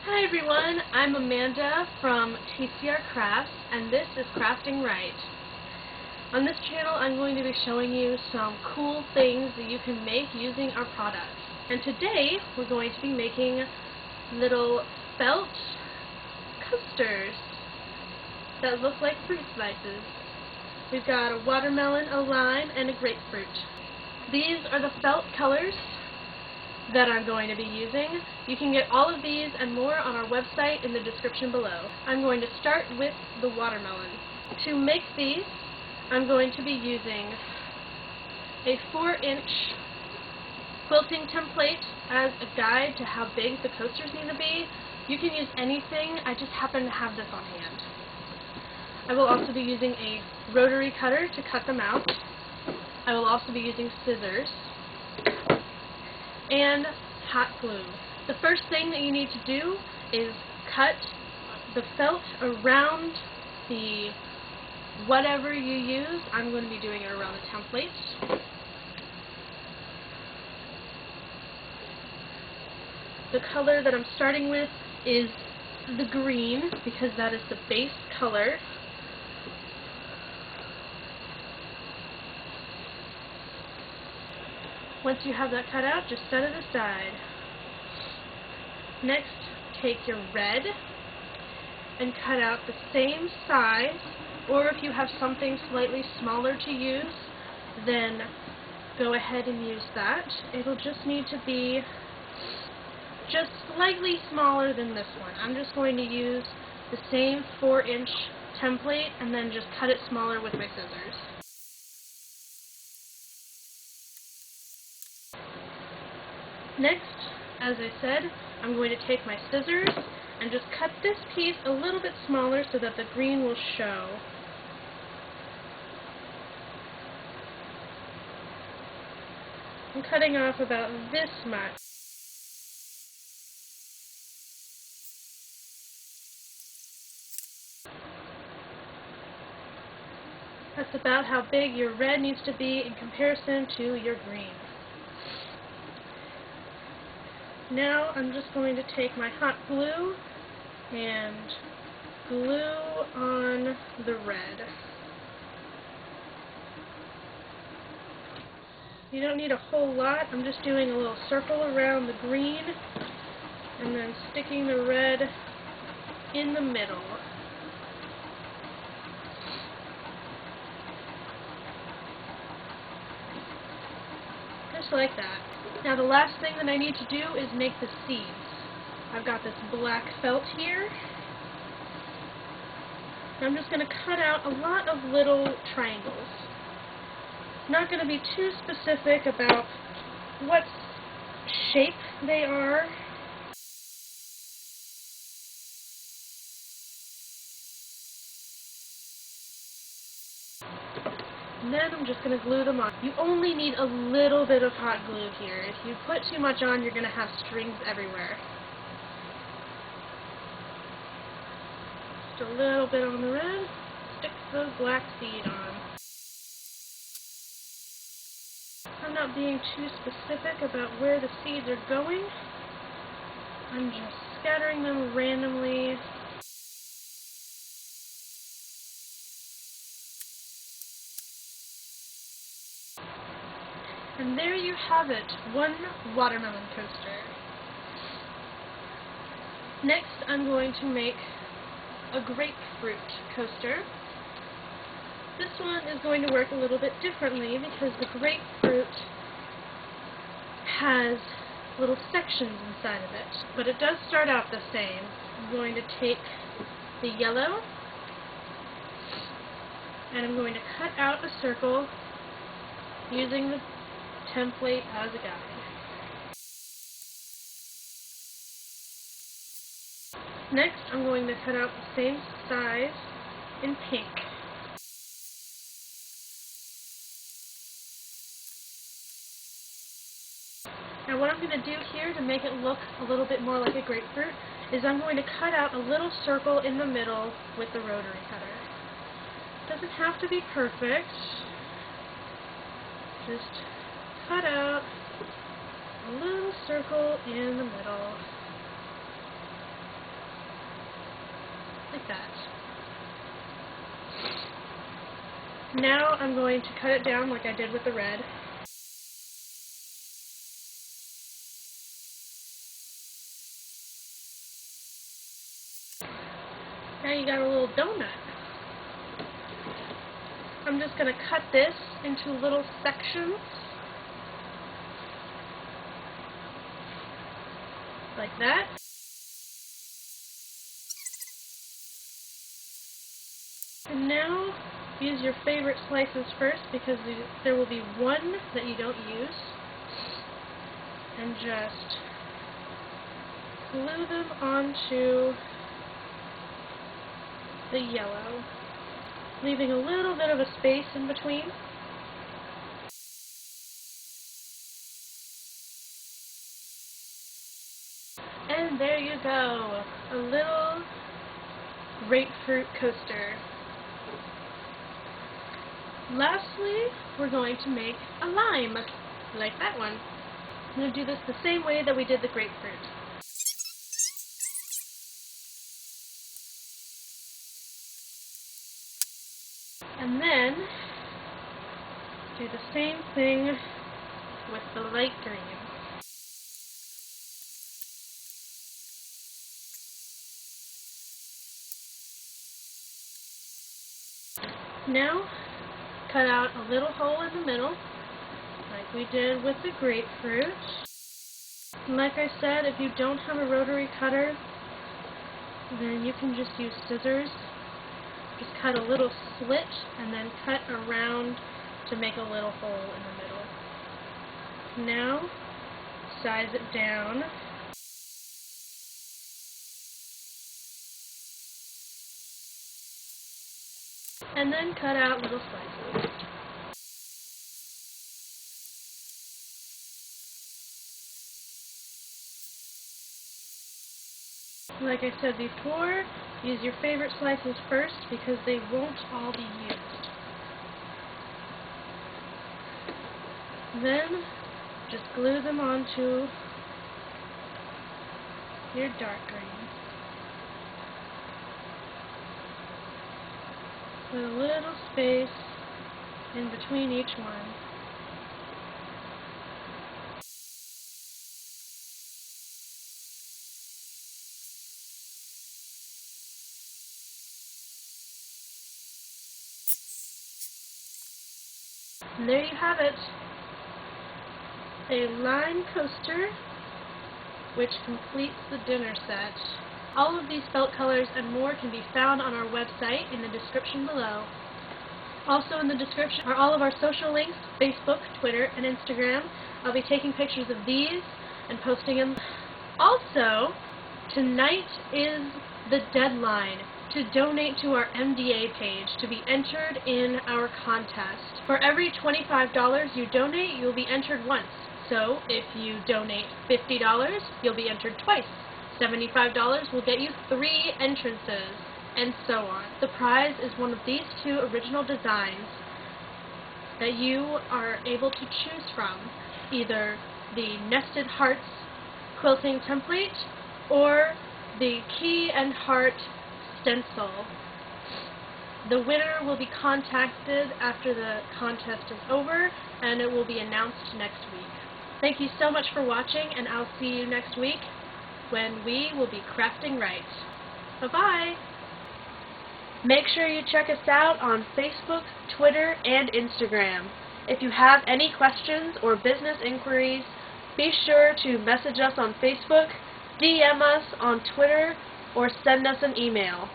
Hi everyone, I'm Amanda from TCR Crafts, and this is Crafting Right. On this channel I'm going to be showing you some cool things that you can make using our products. And today we're going to be making little felt coasters that look like fruit slices. We've got a watermelon, a lime, and a grapefruit. These are the felt colors that I'm going to be using. You can get all of these and more on our website in the description below. I'm going to start with the watermelon. To make these, I'm going to be using a 4-inch quilting template as a guide to how big the coasters need to be. You can use anything, I just happen to have this on hand. I will also be using a rotary cutter to cut them out. I will also be using scissors and hot glue. The first thing that you need to do is cut the felt around the whatever you use. I'm going to be doing it around the template. The color that I'm starting with is the green because that is the base color. Once you have that cut out, just set it aside. Next, take your red and cut out the same size, or if you have something slightly smaller to use, then go ahead and use that. It'll just need to be just slightly smaller than this one. I'm just going to use the same 4-inch template and then just cut it smaller with my scissors. Next, as I said, I'm going to take my scissors and just cut this piece a little bit smaller so that the green will show. I'm cutting off about this much. That's about how big your red needs to be in comparison to your green. Now I'm just going to take my hot glue and glue on the red. You don't need a whole lot. I'm just doing a little circle around the green and then sticking the red in the middle. Just like that. Now the last thing that I need to do is make the seeds. I've got this black felt here. I'm just going to cut out a lot of little triangles. Not going to be too specific about what shape they are. And then I'm just going to glue them on. You only need a little bit of hot glue here. If you put too much on, you're going to have strings everywhere. Just a little bit on the red. Stick the black seed on. I'm not being too specific about where the seeds are going. I'm just scattering them randomly. And there you have it, one watermelon coaster. Next, I'm going to make a grapefruit coaster. This one is going to work a little bit differently because the grapefruit has little sections inside of it, but it does start out the same. I'm going to take the yellow and I'm going to cut out a circle using the template as a guide. Next, I'm going to cut out the same size in pink. Now what I'm going to do here to make it look a little bit more like a grapefruit is I'm going to cut out a little circle in the middle with the rotary cutter. It doesn't have to be perfect. Just cut out a little circle in the middle. that. Now I'm going to cut it down like I did with the red. Now you got a little donut. I'm just going to cut this into little sections, like that. And now, use your favorite slices first, because there will be one that you don't use, and just glue them onto the yellow, leaving a little bit of a space in between. And there you go, a little grapefruit coaster. Lastly, we're going to make a lime, like that one. I'm going to do this the same way that we did the grapefruit. And then, do the same thing with the light green. Now, cut out a little hole in the middle, like we did with the grapefruit. And like I said, if you don't have a rotary cutter, then you can just use scissors. Just cut a little slit and then cut around to make a little hole in the middle. Now, size it down. And then cut out little slices. Like I said before, use your favorite slices first because they won't all be used. Then, just glue them onto your dark green. With a little space in between each one. And there you have it, a lime coaster which completes the dinner set. All of these felt colors and more can be found on our website in the description below. Also in the description are all of our social links, Facebook, Twitter, and Instagram. I'll be taking pictures of these and posting them. Also, tonight is the deadline to donate to our MDA page to be entered in our contest. For every $25 you donate, you'll be entered once. So, if you donate $50, you'll be entered twice. $75 will get you 3 entrances, and so on. The prize is one of these 2 original designs that you are able to choose from, either the Nested Hearts quilting template or the Key and Heart stencil. The winner will be contacted after the contest is over, and it will be announced next week. Thank you so much for watching, and I'll see you next week when we will be crafting right. Bye-bye! Make sure you check us out on Facebook, Twitter, and Instagram. If you have any questions or business inquiries, be sure to message us on Facebook, DM us on Twitter, or send us an email.